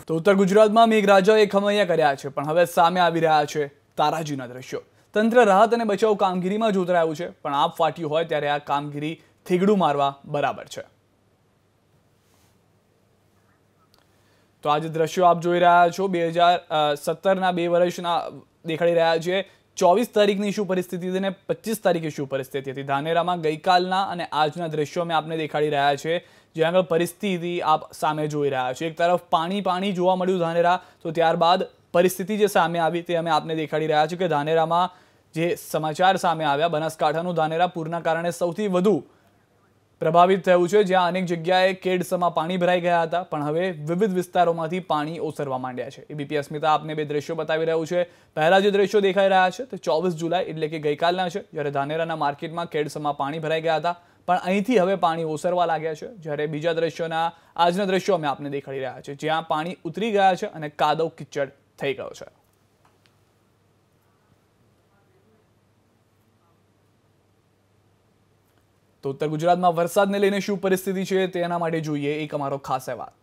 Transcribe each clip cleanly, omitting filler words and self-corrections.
તો ઉત્તર ગુજરાતમાં મેઘરાજાએ ખમૈયા કર્યા છે, પણ હવે સામે આવી રહ્યા છે તારાજીના દ્રશ્યો। તંત્ર રાહત અને બચાવ કામગીરીમાં જોતરાયું છે, પણ આપ ફાટ્યું હોય ત્યારે આ કામગીરી થીગડું મારવા બરાબર છે। તો આજે દ્રશ્યો આપ જોઈ રહ્યા છો 2017ના 2 વર્ષના દેખાડી રહ્યા છે। 24 તારીખની શું પરિસ્થિતિ હતી અને 25 તારીખે શું પરિસ્થિતિ હતી। ધાનેરામાં ગઈકાલના અને આજના દ્રશ્યો અમે આપને દેખાડી રહ્યા છે, જ્યાં આગળ પરિસ્થિતિ આપ સામે જોઈ રહ્યા છો। એક તરફ પાણી જોવા મળ્યું ધાનેરા, તો ત્યારબાદ પરિસ્થિતિ જે સામે આવી તે અમે આપને દેખાડી રહ્યા છીએ કે ધાનેરામાં જે સમાચાર સામે આવ્યા, બનાસકાંઠાનું ધાનેરા પૂરના કારણે સૌથી વધુ પ્રભાવિત થયું છે, જ્યાં અનેક જગ્યાએ કેડસમાં પાણી ભરાઈ ગયા હતા, પણ હવે વિવિધ વિસ્તારોમાંથી પાણી ઓસરવા માંડ્યા છે। એબીપી અસ્મિતા આપને 2 દ્રશ્યો બતાવી રહ્યું છે। પહેલા જે દ્રશ્યો દેખાઈ રહ્યા છે તે 24 જુલાઈ એટલે કે ગઈકાલના છે, જ્યારે ધાનેરાના માર્કેટમાં કેડસમાં પાણી ભરાઈ ગયા હતા, પણ અહીંથી હવે પાણી ઓસરવા લાગ્યા છે। જ્યારે બીજા દ્રશ્યોના આજના દ્રશ્યો અમે આપને દેખાડી રહ્યા છે, જ્યાં પાણી ઉતરી ગયા છે અને કાદવ કિચડ થઈ ગયો છે। તો ઉત્તર ગુજરાતમાં વરસાદને લઈને શું પરિસ્થિતિ છે તેના માટે જોઈએ એક અમારો ખાસ અહેવાલ।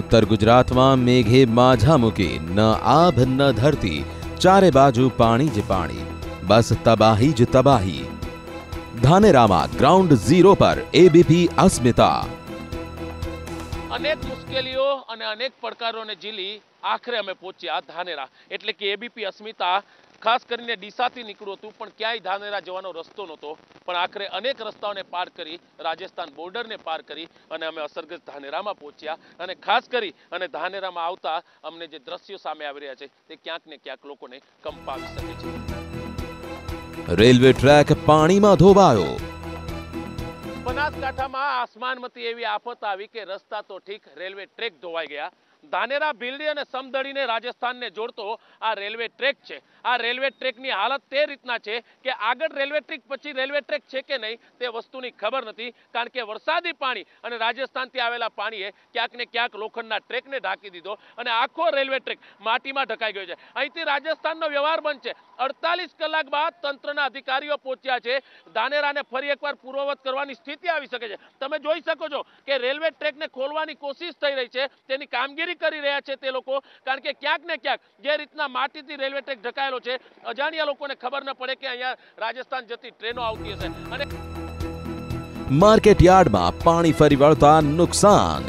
उत्तर गुजरात में मेघे माझा मूकी न आभ न धरती, चारे बाजू पानी ज पानी, बस तबाही ज तबाही। धानेराમાં ग्राउंड जीरो पर एबीपी अस्मिता। अनेक मुश्केलीओ અને અનેક પડકારોને ઝીલી આખરે અમે પહોંચ્યા ધાનેરા, એટલે કે એબીપી અસ્મિતા ખાસ કરીને ડીસાથી નીકળ્યું હતું, પણ ક્યાંય ધાનેરા જવાનો રસ્તો નહોતો, પણ આખરે અનેક રસ્તાઓને પાર કરી રાજસ્થાન બોર્ડરને પાર કરી અને અમે અસરગ્રસ્ત ધાનેરામાં પહોંચ્યા। અને ખાસ કરી અને ધાનેરામાં આવતા અમને જે દ્રશ્યો સામે આવી રહ્યા છે તે ક્યાંક ને ક્યાંક લોકોને કંપાવી શકે છે। રેલવે ટ્રેક પાણીમાં ધોવાયો। બનાસકાંઠામાં આસમાનમાંથી એવી આફત આવી કે રસ્તા તો ઠીક, રેલવે ટ્રેક ધોવાઈ ગયા। ધાનેરા ભીલડી અને સમદડીને રાજસ્થાનને જોડતો આ રેલવે ટ્રેક છે। આ રેલવે ટ્રેકની હાલત તે રીતના છે કે આગળ રેલવે ટ્રેક પછી રેલવે ટ્રેક છે કે નહીં તે વસ્તુની ખબર નથી, કારણ કે વરસાદી પાણી અને રાજસ્થાનથી આવેલા પાણીએ ક્યાંક ને ક્યાંક લોખંડના ટ્રેકને ઢાંકી દીધો અને આખો રેલવે ટ્રેક માટીમાં ઢકાઈ ગયો છે। અહીંથી રાજસ્થાનનો વ્યવહાર બંધ છે। 48 કલાક બાદ તંત્રના અધિકારીઓ પહોંચ્યા છે। ધાનેરાને ફરી એકવાર પૂર્વવત કરવાની સ્થિતિ આવી શકે છે। તમે જોઈ શકો છો કે રેલવે ટ્રેકને ખોલવાની કોશિશ થઈ રહી છે, તેની કામગીરી કરી રહ્યા છે તે લોકો, કારણ કે ક્યાંક ને ક્યાંક જે રીતના માટીથી રેલવે ટ્રેક ઢકાયેલો છે, અજાણ્યા લોકોને ખબર ન પડે કે અહીંયા રાજસ્થાન જતી ટ્રેનો આવતી હશે। અને માર્કેટ યાર્ડમાં પાણી ફરી વળતા નુકસાન।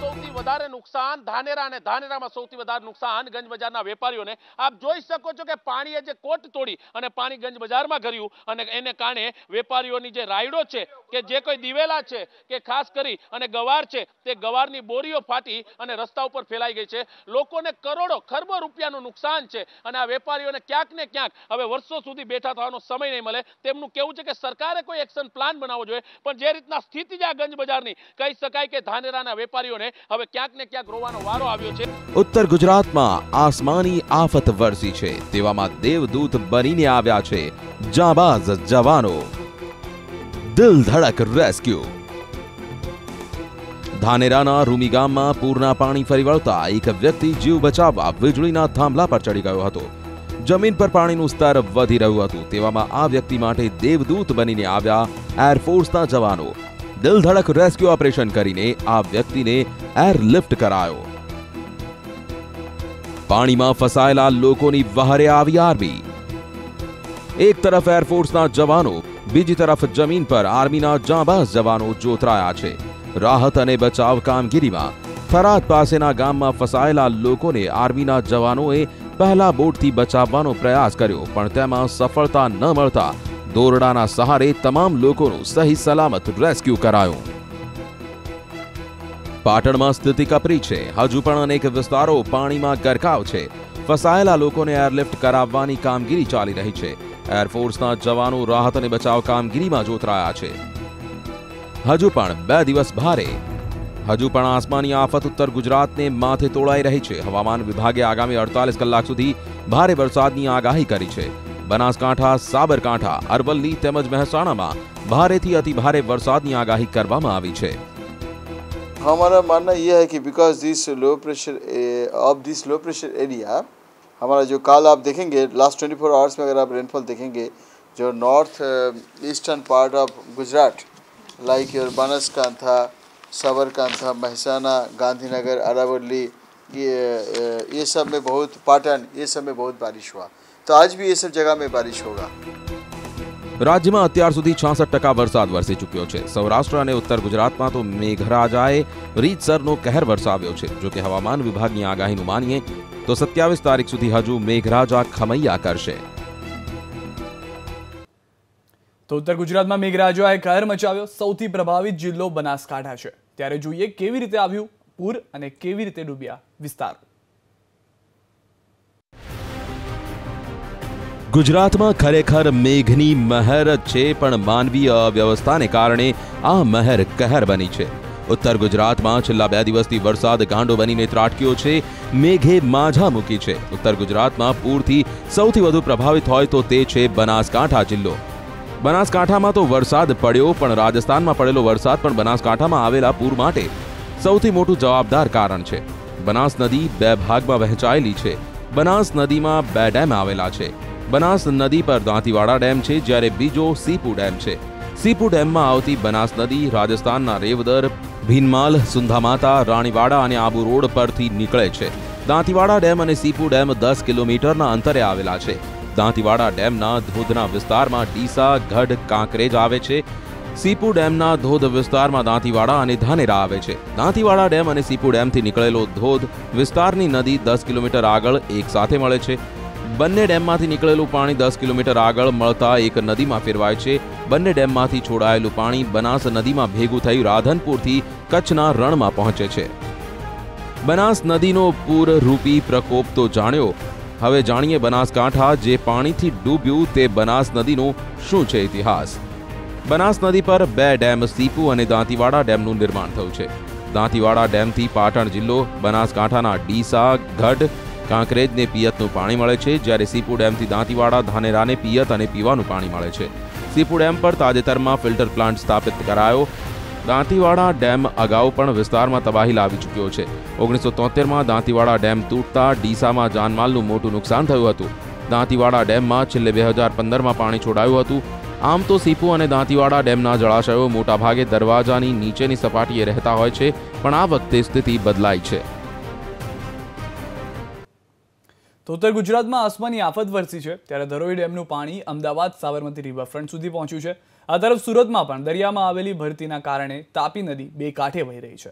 સૌથી વધારે નુકસાન ધાનેરા અને ધાનેરામાં સૌથી વધારે નુકસાન ગંજ બજારના વેપારીઓને। આપ જોઈ શકો છો કે પાણીએ જે કોટ તોડી અને પાણી ગંજ બજારમાં કર્યું અને એને કારણે વેપારીઓની જે રાયડો છે કે જે કોઈ દિવેલા છે કે ખાસ કરી અને ગવાર છે તે ગવારની બોરીઓ ફાટી અને રસ્તા ઉપર ફેલાઈ ગઈ છે। લોકોને કરોડો ખરબો રૂપિયાનું નુકસાન છે અને આ વેપારીઓને ક્યાંક ને ક્યાંક હવે વર્ષો સુધી બેઠા થવાનો સમય નહીં મળે। તેમનું કહેવું છે કે સરકારે કોઈ એક્શન પ્લાન બનાવવો જોઈએ, પણ જે રીતના સ્થિતિ છે આ ગંજ બજારની, કહી શકાય કે ધાનેરાના વેપારીઓને હવે ક્યાંક ને ક્યાંક રોવાનો વારો આવ્યો છે। ઉત્તર ગુજરાતમાં આસમાની આફત વરસી છે, તેવામાં દેવદૂત બનીને આવ્યા છે જાબાઝ જવાનો। દિલ ધડક રેસ્ક્યુ। ધાનેરાના રૂમી ગામમાં પૂરના પાણી ફરી વળતા એક વ્યક્તિ જીવ બચાવવા વીજળીના થાંભલા પર ચડી ગયો હતો। જમીન પર પાણીનું સ્તર વધી રહ્યું હતું, તેવામાં આ વ્યક્તિ માટે દેવદૂત બનીને આવ્યા એરફોર્સના જવાનો। દિલ ધડક રેસ્ક્યુ ઓપરેશન કરીને આ વ્યક્તિને એરલિફ્ટ કરાયો। પાણીમાં ફસાયેલા લોકોની વહારે આવી આર્મી। એક તરફ એરફોર્સના જવાનો, બીજી તરફ જમીન પર આર્મીના જાંબાઝ જવાનો જોતરાયા છે। રાહત અને બચાવ કામગીરીમાં થરાદ પાસેના ગામમાં ફસાયેલા લોકોને આર્મીના જવાનોએ પહેલા બોટથી બચાવવાનો પ્રયાસ કર્યો, પણ તેમાં સફળતા ન મળતા દોરડાના સહારે તમામ લોકોનું સહી સલામત રેસ્ક્યુ કરાયું। પાટણમાં સ્થિતિ કપરી છે, હજુ પણ અનેક વિસ્તારો પાણીમાં ગરકાવ છે। ફસાયેલા લોકોને એરલિફ્ટ કરાવવાની કામગીરી ચાલી રહી છે। એરફોર્સના જવાનો રાહત અને બચાવ કામગીરીમાં જોતરાયા છે। હજુ પણ 2 દિવસ ભારે, હજુ પણ આસમાની આફત ઉત્તર ગુજરાતને માથે તોળાઈ રહી છે। હવામાન વિભાગે આગામી 48 કલાક સુધી ભારે વરસાદની આગાહી કરી છે। બનાસકાંઠા, સાબરકાંઠા, અરવલ્લી તેમજ મહેસાણામાં ભારેથી અતિ ભારે વરસાદની આગાહી કરવામાં આવી છે। हमारा मानना यह है कि because this low pressure area, हमारा जो काल आप देखेंगे लास्ट 24 आवर्स में अगर आप रेनफॉल देखेंगे, जो north eastern part of Gujarat like your Banaskantha, Sabarkantha, Mehsana, Gandhinagar, Aravalli, ये सब में बहुत, पाटन, ये सब में बहुत बारिश हुआ। तो आज भी ये सब जगह में बारिश होगा। રાજ્યમાં અત્યાર સુધી 66% વરસાદ વરસી ચૂક્યો છે। સૌરાષ્ટ્ર અને ઉત્તર ગુજરાતમાં તો મેઘરાજાએ રીતસરનો કહેર વરસાવ્યો છે। જો કે હવામાન વિભાગની આગાહીનું માનીએ તો 27 તારીખ સુધી હજુ મેઘરાજા ખમૈયા કરશે। તો ઉત્તર ગુજરાતમાં મેઘરાજાએ કહેર મચાવ્યો। સૌથી પ્રભાવિત જિલ્લો બનાસકાંઠા છે। ત્યારે જોઈએ કેવી રીતે આવ્યું પૂર અને કેવી રીતે ડૂબ્યા વિસ્તારો। ગુજરાતમાં ખરેખર મેઘની મહેર છે, પણ માનવીય અવ્યવસ્થાને કારણે આ મહેર કહેર બની છે। ઉત્તર ગુજરાતમાં છેલ્લા 2 દિવસથી વરસાદ ગાંડો બનીને ત્રાટક્યો છે। મેઘે માઝા મૂકી છે। ઉત્તર ગુજરાતમાં પૂરથી સૌથી વધુ પ્રભાવિત હોય તો તે છે બનાસકાંઠા જિલ્લો। બનાસકાંઠામાં તો વરસાદ પડ્યો, પણ રાજસ્થાનમાં પડેલો વરસાદ પણ બનાસકાંઠામાં આવેલા પૂર માટે સૌથી મોટું જવાબદાર કારણ છે। બનાસ નદી 2 ભાગમાં વહેંચાયેલી છે। બનાસ નદીમાં 2 ડેમ આવેલા છે। બનાસ નદી પર દાંતીવાડા ડેમ છે, જ્યારે બીજો સીપુ ડેમ છે। સીપુ ડેમમાં આવતી બનાસ નદી રાજસ્થાનના રેવદર, ભીનમાલ, સુંધામાતા, રાણીવાડા અને આબુ રોડ પરથી નીકળે છે। દાંતીવાડા ડેમ અને સીપુ ડેમ 10 કિલોમીટરના અંતરે આવેલા છે। દાંતીવાડા ડેમના ધોધના વિસ્તારમાં ડીસા, ગઢ, કાંકરેજ આવે છે। સીપુ ડેમના ધોધ વિસ્તારમાં દાંતીવાડા અને ધાનેરા આવે છે। દાંતીવાડા ડેમ અને સીપુ ડેમથી નીકળેલો ધોધ વિસ્તારની નદી 10 કિલોમીટર આગળ એક સાથે મળે છે। બંને ડેમમાંથી નીકળેલું પાણી 10 કિલોમીટર આગળ મળતા એક નદીમાં ફેરવાય છે। બંને ડેમમાંથી છોડાયેલું પાણી બનાસ નદીમાં ભેગું થઈ રાધનપુરથી કચ્છના રણમાં પહોંચે છે। બનાસ નદીનો પૂર રૂપી પ્રકોપ તો જાણ્યો, હવે જાણીએ બનાસકાંઠા જે પાણીથી ડૂબ્યું તે બનાસ નદીનો શું છે ઇતિહાસ। બનાસ નદી પર 2 ડેમ સીપુ અને દાંતીવાડા ડેમનું નિર્માણ થયું છે। દાંતીવાડા ડેમથી પાટણ જિલ્લો, બનાસકાંઠાના ડીસા, ગઢ, કાંકરેજને પિયતનું પાણી મળે છે, જ્યારે સીપુ ડેમથી દાંતીવાડા, ધાનેરાને પિયત અને પીવાનું પાણી મળે છે। સીપુ ડેમ પર તાજેતરમાં ફિલ્ટર પ્લાન્ટ સ્થાપિત કરાયો। દાંતીવાડા ડેમ અગાઉ પણ વિસ્તારમાં તબાહી લાવી ચૂક્યો છે। 1973માં દાંતીવાડા ડેમ તૂટતા ડીસામાં જાનમાલનું મોટું નુકસાન થયું હતું। દાંતીવાડા ડેમમાં છેલ્લે 2015માં પાણી છોડાયું હતું। આમ તો સીપુ અને દાંતીવાડા ડેમના જળાશયો મોટાભાગે દરવાજાની નીચેની સપાટીએ રહેતા હોય છે, પણ આ વખતે સ્થિતિ બદલાઈ છે। તો ઉત્તર ગુજરાતમાં આસમાની આફત વરસી છે। ત્યારે ધરોઈ ડેમનું પાણી અમદાવાદ સાબરમતી રિવરફ્રન્ટ સુધી પહોંચ્યું છે। આ તરફ સુરતમાં પણ દરિયામાં આવેલી ભરતીના કારણે તાપી નદી 2 કાંઠે વહી રહી છે।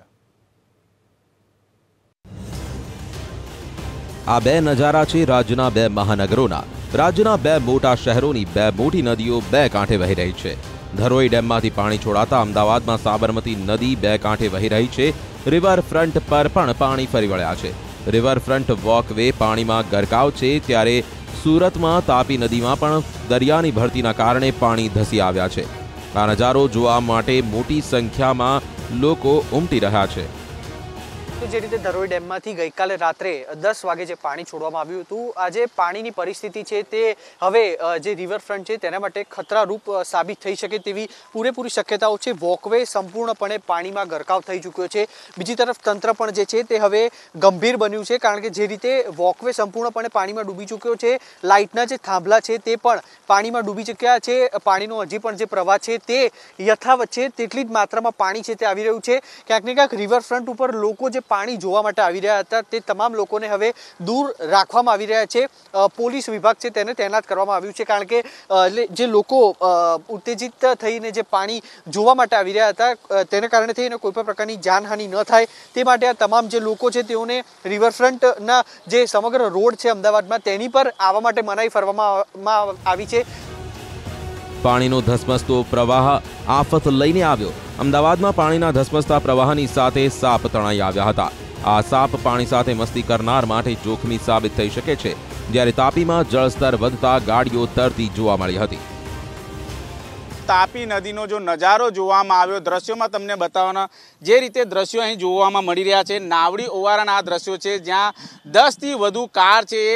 આ 2 નજારા છે રાજ્યના 2 મહાનગરોના। રાજ્યના 2 મોટા શહેરોની 2 મોટી નદીઓ 2 કાંઠે વહી રહી છે। ધરોઈ ડેમમાંથી પાણી છોડાતા અમદાવાદમાં સાબરમતી નદી 2 કાંઠે વહી રહી છે। રિવરફ્રન્ટ પર પણ પાણી ફરી વળ્યા છે। રિવરફ્રન્ટ વોકવે પાણીમાં ગરકાવ છે, ત્યારે સુરતમાં તાપી નદીમાં પણ દરિયાની ભરતીના કારણે પાણી ધસી આવ્યા છે। આ નજારો જોવા માટે મોટી સંખ્યામાં લોકો ઉમટી રહ્યા છે। તો જે રીતે ધરોઈ ડેમમાંથી ગઈકાલે રાત્રે 10 વાગે જે પાણી છોડવામાં આવ્યું હતું, આજે પાણીની પરિસ્થિતિ છે તે હવે જે રિવરફ્રન્ટ છે તેના માટે ખતરારૂપ સાબિત થઈ શકે તેવી પૂરેપૂરી શક્યતાઓ છે। વોકવે સંપૂર્ણપણે પાણીમાં ગરકાવ થઈ ચૂક્યો છે। બીજી તરફ તંત્ર પણ જે છે તે હવે ગંભીર બન્યું છે, કારણ કે જે રીતે વોકવે સંપૂર્ણપણે પાણીમાં ડૂબી ચૂક્યો છે, લાઇટના જે થાંભલા છે તે પણ પાણીમાં ડૂબી ચૂક્યા છે। પાણીનો હજી પણ જે પ્રવાહ છે તે યથાવત છે, તેટલી જ માત્રામાં પાણી છે તે આવી રહ્યું છે। ક્યાંક ને ક્યાંક રિવરફ્રન્ટ ઉપર લોકો જે પાણી જોવા માટે આવી રહ્યા હતા તે તમામ લોકોને હવે દૂર રાખવામાં આવી રહ્યા છે। પોલીસ વિભાગ છે તેને તૈનાત કરવામાં આવ્યું છે, કારણ કે જે લોકો ઉત્તેજિત થઈને જે પાણી જોવા માટે આવી રહ્યા હતા તેને કારણે થઈને કોઈ પણ પ્રકારની જાનહાનિ ન થાય તે માટે આ તમામ જે લોકો છે તેઓને રિવરફ્રન્ટના જે સમગ્ર રોડ છે અમદાવાદમાં તેની પર આવવા માટે મનાઈ ફરવામાં આવી છે। પાણીનો ધસમસતો પ્રવાહ આફત લઈને આવ્યો। અમદાવાદમાં પાણીના ધસમસતા પ્રવાહની સાથે સાપ તણાઈ આવ્યા હતા। આ સાપ પાણી સાથે મસ્તી કરનાર માટે જોખમી સાબિત થઈ શકે છે, જ્યારે તાપીમાં જળસ્તર વધતા ગાડીઓ તરતી જોવા મળી હતી। તાપી નદીનો જો નજારો જોવામાં આવ્યો, દ્રશ્યોમાં તમને બતાવવાના જે રીતે દ્રશ્યો અહીં જોવામાં મળી રહ્યા છે, નાવડી ઓવારાના આ દ્રશ્યો છે જ્યાં 10થી વધુ કાર છે એ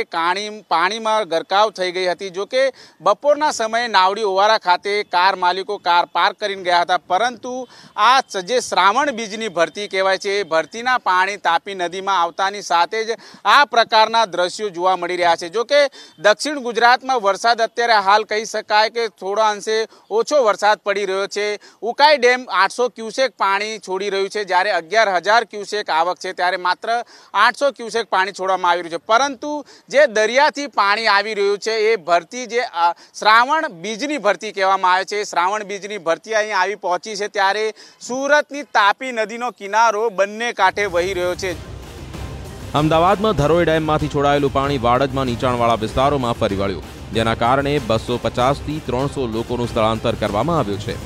પાણીમાં ગરકાવ થઈ ગઈ હતી। જો કે બપોરના સમયે નાવડી ઓવારા ખાતે કાર માલિકો કાર પાર્ક કરીને ગયા હતા, પરંતુ આ જે શ્રાવણ બીજની ભરતી કહેવાય છે, એ ભરતીના પાણી તાપી નદીમાં આવતાની સાથે જ આ પ્રકારના દ્રશ્યો જોવા મળી રહ્યા છે। જો કે દક્ષિણ ગુજરાતમાં વરસાદ અત્યારે હાલ કહી શકાય કે થોડા અંશે ઓછો વરસાદ પડી રહ્યો છે। ઉકાઈ ડેમ 800 ક્યુસેક પાણી છોડી રહ્યું છે, જ્યારે 11,000 ક્યુસેક આવક છે, ત્યારે માત્ર 800 ક્યુસેક પાણી છોડવામાં આવી રહ્યું છે। પરંતુ જે દરિયાથી પાણી આવી રહ્યું છે એ ભરતી જે શ્રાવણ બીજની ભરતી કહેવામાં આવે છે, શ્રાવણ બીજની ભરતી અહીં આવી પહોંચી છે, ત્યારે સુરતની તાપી નદીનો કિનારો બંને કાંઠે વહી રહ્યો છે। અમદાવાદમાં ધરોઈ ડેમમાંથી છોડાયેલું પાણી વાડજમાં નીચાણવાળા વિસ્તારોમાં ફરી વળ્યું, જેના કારણે 250 થી 300 લોકોનું સ્થળાંતર કરવામાં આવ્યું છે।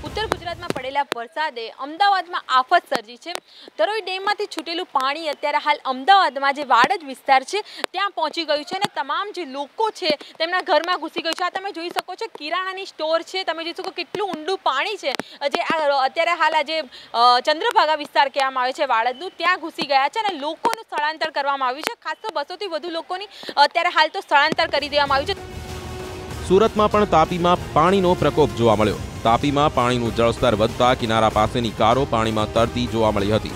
ઉત્તર ગુજરાતમાં પડેલા વરસાદે અમદાવાદમાં આફત સર્જી છે। ધરોઈ ડેમમાંથી છૂટેલું પાણી અત્યારે હાલ અમદાવાદમાં જે વાડજ વિસ્તાર છે ત્યાં પહોંચી ગયું છે અને તમામ જે લોકો છે તેમના ઘરમાં ઘૂસી ગયું છે। આ તમે જોઈ શકો છો કિરાણાની સ્ટોર છે, તમે જોઈ શકો કેટલું ઊંડું પાણી છે જે અત્યારે હાલ આ જે ચંદ્રભાગા વિસ્તાર કહેવામાં આવે છે વાડજનું, ત્યાં ઘૂસી ગયા છે અને લોકોનું સ્થળાંતર કરવામાં આવ્યું છે। ખાસ તો 200 થી વધુ લોકોની અત્યારે હાલ તો સ્થળાંતર કરી દેવામાં આવ્યું છે। સુરતમાં પણ તાપીમાં પાણીનો પ્રકોપ જોવા મળ્યો। તાપીમાં પાણીનું જળસ્તર વધતા કિનારા પાસેની કારો પાણીમાં તરતી જોવા મળી હતી।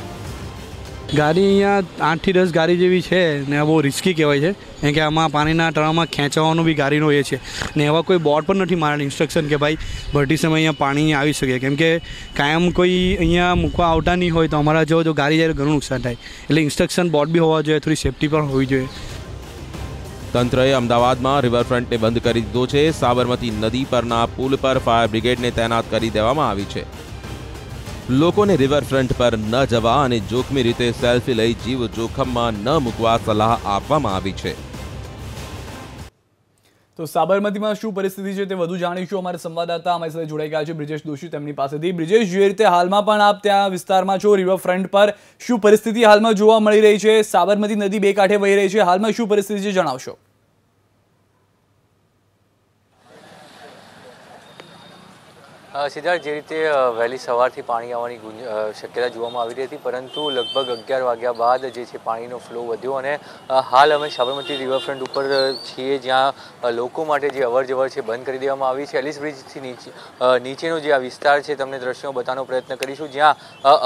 ગાડી અહીંયા 8 થી 10 ગાડી જેવી છે ને બહુ રિસ્કી કહેવાય છે, કેમ કે આમાં પાણીના તળાવમાં ખેંચવાનું બી ગાડીનો એ છે ને એવા કોઈ બોર્ડ પણ નથી મારેલ ઇન્સ્ટ્રક્શન કે ભાઈ ભરતી સમય અહીંયા પાણી આવી શકે, કેમ કે કાયમ કોઈ અહીંયા મૂકવા આવતા નહીં હોય તો અમારા જો ગાડી જાય ઘણું નુકસાન થાય, એટલે ઇન્સ્ટ્રક્શન બોર્ડ બી હોવા જોઈએ, થોડી સેફટી પણ હોવી જોઈએ। તંત્રએ અમદાવાદમાં રિવરફ્રન્ટને બંધ કરી દીધો છે। સાબરમતી નદી પરના પુલ પર ફાયર બ્રિગેડને તૈનાત કરી દેવામાં આવી છે। લોકોને રિવરફ્રન્ટ પર ન જવા અને જોખમી રીતે સેલ્ફી લઈ જીવ જોખમમાં ન મૂકવા સલાહ આપવામાં આવી છે। તો સાબરમતીમાં શું પરિસ્થિતિ છે તે વધુ જાણીશું અમારા સંવાદદાતા અમારી સાથે જોડાઈ ગયા છે બ્રિજેશ દોશી, તેમની પાસેથી। બ્રિજેશ, જે રીતે હાલમાં પણ આપ ત્યાં વિસ્તારમાં છો રિવરફ્રન્ટ પર, શું પરિસ્થિતિ હાલમાં જોવા મળી રહી છે? સાબરમતી નદી બે કાંઠે વહી રહી છે, હાલમાં શું પરિસ્થિતિ છે જણાવશો? સિદ્ધાર્થ, જે રીતે વહેલી સવારથી પાણી આવવાની શક્યતા જોવામાં આવી રહી હતી, પરંતુ લગભગ 11 વાગ્યા બાદ જે છે પાણીનો ફ્લો વધ્યો અને હાલ અમે સાબરમતી રિવરફ્રન્ટ ઉપર છીએ, જ્યાં લોકો માટે જે અવરજવર છે બંધ કરી દેવામાં આવી છે। એલિસ બ્રિજથી નીચેનો જે આ વિસ્તાર છે તમને દ્રશ્યો બતાવવાનો પ્રયત્ન કરીશું, જ્યાં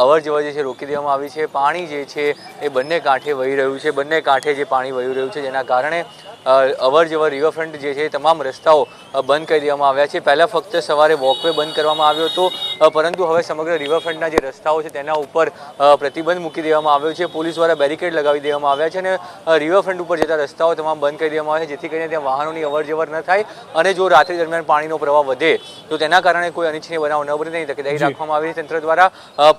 અવરજવર જે છે રોકી દેવામાં આવી છે। પાણી જે છે એ બંને કાંઠે વહી રહ્યું છે, બંને કાંઠે જે પાણી વહી રહ્યું છે, જેના કારણે અવરજવર રિવરફ્રન્ટ જે છે તમામ રસ્તાઓ બંધ કરી દેવામાં આવ્યા છે। પહેલાં ફક્ત સવારે વોકવે બંધ કરવામાં આવ્યો હતો, પરંતુ હવે સમગ્ર રિવરફ્રન્ટના જે રસ્તાઓ છે તેના ઉપર પ્રતિબંધ મૂકી દેવામાં આવ્યો છે। પોલીસ દ્વારા બેરિકેડ લગાવી દેવામાં આવ્યા છે અને રિવરફ્રન્ટ ઉપર જતા રસ્તાઓ તમામ બંધ કરી દેવામાં આવ્યા છે, જેથી કરીને ત્યાં વાહનોની અવરજવર ન થાય અને જો રાત્રિ દરમિયાન પાણીનો પ્રવાહ વધે તો તેના કારણે કોઈ અનિચ્છનીય બનાવ ન બને તેની તકેદારી રાખવામાં આવી છે તંત્ર દ્વારા।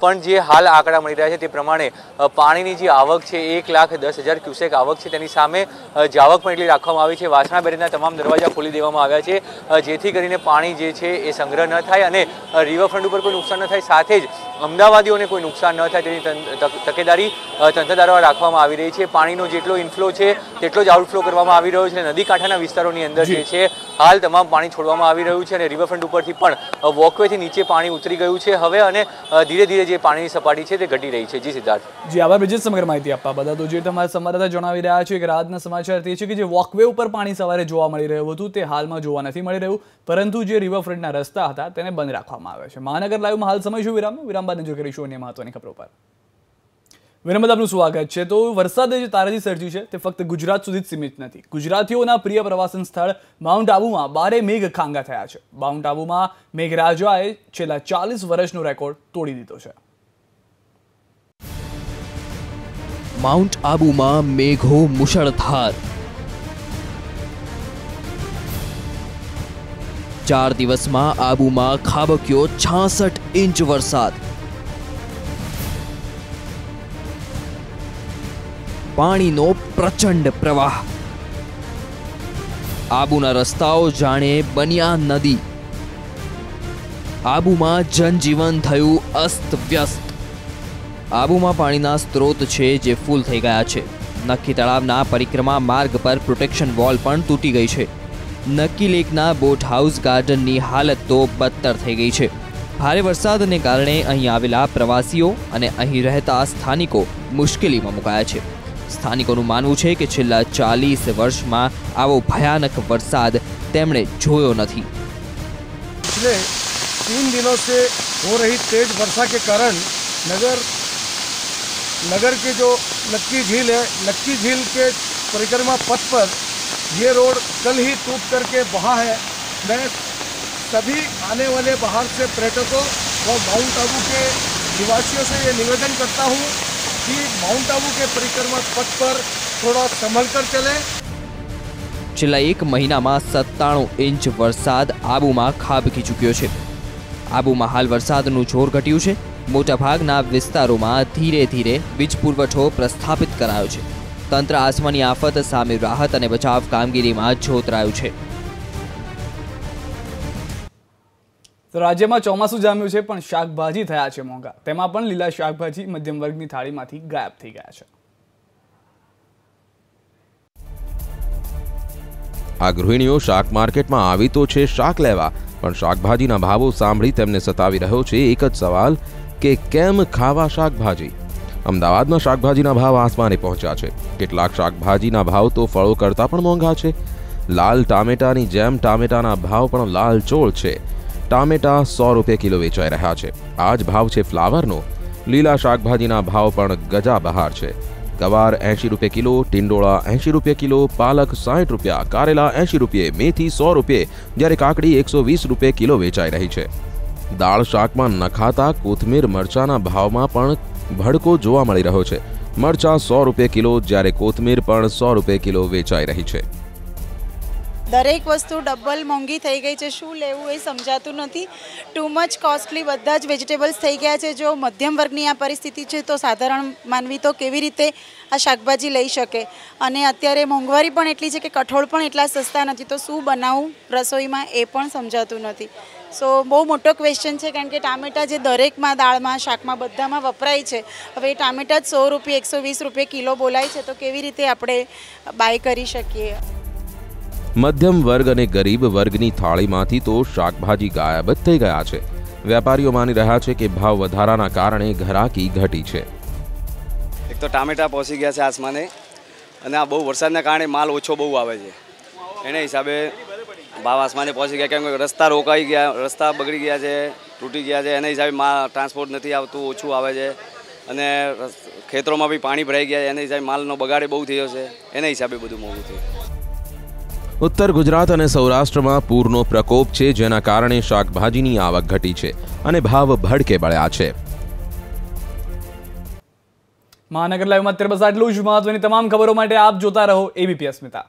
પણ જે હાલ આંકડા મળી રહ્યા છે તે પ્રમાણે પાણીની જે આવક છે 1,10,000 ક્યુસેક આવક છે, તેની સામે જાવક પણ એટલી રાખવામાં આવી છે। વાસણા બેરેજના તમામ દરવાજા ખોલી દેવામાં આવ્યા છે, જેથી કરીને પાણી જે છે એ સંગ્રહ ન થાય અને રિવરફ્રન્ટ ઉપર કોઈ નુકસાન ન થાય, સાથે જ અમદાવાદીઓને કોઈ નુકસાન ન થાય તેની તકેદારી તંત્ર દ્વારા રાખવામાં આવી રહી છે। પાણીનો જેટલો ઇનફ્લો છે તેટલો જ આઉટફ્લો કરવામાં આવી રહ્યો છે। નદી કાંઠાના વિસ્તારોની અંદર જે છે હાલ તમામ પાણી છોડવામાં આવી રહ્યું છે અને રિવરફ્રન્ટ ઉપરથી પણ વોકવેથી નીચે પાણી ઉતરી ગયું છે હવે અને ધીરે ધીરે જે પાણીની સપાટી છે તે ઘટી રહી છે। જી સિદ્ધાર્થ। જી આભાર બ્રિજેશ સમગ્ર માહિતી આપવા બદલ। તો જે તમારા સંવાદદાતા જણાવી રહ્યા છે કે રાતના સમાચાર તે છે કે જે વોકવે ઉપર પાણી સવારે જોવા મળી રહ્યું હતું તે હાલમાં જોવા નથી મળી રહ્યું, પરંતુ જે રિવરફ્રન્ટના રસ્તા હતા તેને બંધ રાખવામાં આવ્યા છે। મહાનગર લાઈવમાં હાલ સમય શું વિરામ બાદ નજર કરીશું અન્ય મહત્વની ખબરો પર। વિરામ બાદ આપનું સ્વાગત છે। તો વરસાદે જે તારાજી સર્જી છે તે ફક્ત ગુજરાત સુધી જ સીમિત નથી। ગુજરાતીઓના પ્રિય પ્રવાસન સ્થળ માઉન્ટ આબુમાં 12 મેઘ ખાંગા થયા છે। માઉન્ટ આબુમાં મેઘરાજાએ છેલ્લા 40 વર્ષનો રેકોર્ડ તોડી દીધો છે। માઉન્ટ આબુમાં મેઘો મુશળધાર। 4 દિવસમાં આબુમાં ખાબક્યો 66 ઇંચ વરસાદ। પાણીનો પ્રચંડ પ્રવાહ। આબુના રસ્તાઓ જાણે બન્યા નદી। આબુમાં જનજીવન થયું અસ્તવ્યસ્ત। આબુમાં પાણીના સ્ત્રોત છે જે ફૂલ થઈ ગયા છે। નક્કી તળાવના પરિક્રમા માર્ગ પર પ્રોટેક્શન વોલ પણ તૂટી ગઈ છે। નક્કી લેકના બોટ હાઉસ ગાર્ડનની હાલત તો બદતર થઈ ગઈ છે। ભારે વરસાદને કારણે અહીં આવેલા પ્રવાસીઓ અને અહીં રહેતા સ્થાનિકો મુશ્કેલીમાં મુકાયા છે। સ્થાનિકોનું માનવું છે કે છેલ્લા 40 વર્ષમાં આવો ભયાનક વરસાદ તેમણે જોયો નથી। पिछले 3 दिनों से हो रही तेज वर्षा के कारण नगर के जो नक्की झील है, नक्की झील के परिक्रमा पथ पर ये रोड कल ही टूट करके बहा है। मैं सभी आने वाले बाहर से पर्यटकों और माउंट आबू के निवासियों से ये निवेदन करता हूँ कि माउंट आबू के परिक्रमा पथ पर थोड़ा संभल कर चले। છેલ્લા એક મહિનામાં 97 ઇંચ વરસાદ આબુમાં ખાબકી ચૂક્યો છે। આબુમાં હાલ વરસાદનું જોર ઘટ્યું છે। મોટાભાગના વિસ્તારોમાં ધીરે ધીરે વીજ પુરવઠો પ્રસ્થાપિત કરાયો છે। તંત્ર આસમાની આફત સામે રાહત અને બચાવ કામગીરીમાં જોતરાયું છે। તો રાજ્યમાં ચોમાસું જામ્યું છે પણ શાકભાજી થયા છે મોંઘા। તેમાં પણ લીલા શાકભાજી મધ્યમ વર્ગની થાળીમાંથી ગાયબ થઈ ગયા છે। આ ગૃહિણીઓ શાક માર્કેટમાં આવી તો છે શાક લેવા, પણ શાકભાજીના ભાવો સાંભળી તેમને સતાવી રહ્યો છે એક જ સવાલ કે કેમ ખાવા શાકભાજી। અમદાવાદમાં શાકભાજીના ભાવ આસમાને પહોંચ્યા છે। કેટલાક શાકભાજીના ભાવ તો ફળો કરતાં પણ મોંઘા છે। લાલ ટામેટાની જેમ ટામેટાના ભાવ પણ લાલચોળ છે। ટામેટા 100 રૂપિયા કિલો વેચાઈ રહ્યા છે। આ જ ભાવ છે ફ્લાવરનો। લીલા શાકભાજીના ભાવ પણ ગજા બહાર છે। गवार 80 रुपये किलो, टिंडोळा 80 रुपये किलो, पालक 60 रुपया, कारेला 80 रुपये, मेथी 100 रुपये, જ્યારે કાકડી 120 रुपये किलो વેચાઈ રહી છે। દાળ શાકમાં નખાતા કોથમીર મરચાના ભાવમાં પણ ભડકો જોવા મળી રહ્યો છે। મરચા 100 रुपये किलो, જ્યારે કોથમીર પણ 100 रुपये किलो વેચાઈ રહી છે। દરેક વસ્તુ ડબલ મોંઘી થઈ ગઈ છે। શું લેવું એ સમજાતું નથી। ટુ મચ કોસ્ટલી બધા જ વેજીટેબલ્સ થઈ ગયા છે। જો મધ્યમ વર્ગની આ પરિસ્થિતિ છે તો સાધારણ માનવી તો કેવી રીતે આ શાકભાજી લઈ શકે। અને અત્યારે મોંઘવારી પણ એટલી છે કે કઠોળ પણ એટલા સસ્તા નથી। તો શું બનાવું રસોઈમાં એ પણ સમજાતું નથી। સો બહુ મોટો ક્વેશ્ચન છે, કારણ કે ટામેટા જે દરેકમાં દાળમાં શાકમાં બધામાં વપરાય છે, હવે એ ટામેટા જ 100 રૂપિયા 120 રૂપિયા કિલો બોલાય છે, તો કેવી રીતે આપણે બાય કરી શકીએ। મધ્યમ વર્ગ અને ગરીબ વર્ગની થાળીમાંથી તો શાકભાજી ગાયબ જ થઈ ગયા છે। વેપારીઓ માની રહ્યા છે કે ભાવ વધારાના કારણે ઘરાકી ઘટી છે। એક તો ટામેટા પહોંચી ગયા છે આસમાને, અને આ બહુ વરસાદના કારણે માલ ઓછો બહુ આવે છે। એને હિસાબે ભાવ આસમાને પહોંચી ગયા, કેમ કે રસ્તા રોકાઈ ગયા, રસ્તા બગડી ગયા છે, તૂટી ગયા છે। એના હિસાબે માલ ટ્રાન્સપોર્ટ નથી આવતું, ઓછું આવે છે, અને ખેતરોમાં બી પાણી ભરાઈ ગયા। એના હિસાબે માલનો બગાડે બહુ થયો છે। એના હિસાબે બધું મોંઘું થયું। ઉત્તર ગુજરાત અને સૌરાષ્ટ્રમાં પૂરનો પ્રકોપ છે, જેના કારણે શાકભાજીની આવક ઘટી છે અને ભાવ ભડકે બળ્યા છે। મહાનગર લાઈવમાં અત્યારે બસ આટલું જ। મહત્વની તમામ ખબરો માટે આપ જોતા રહો એબીપી અસ્મિતા।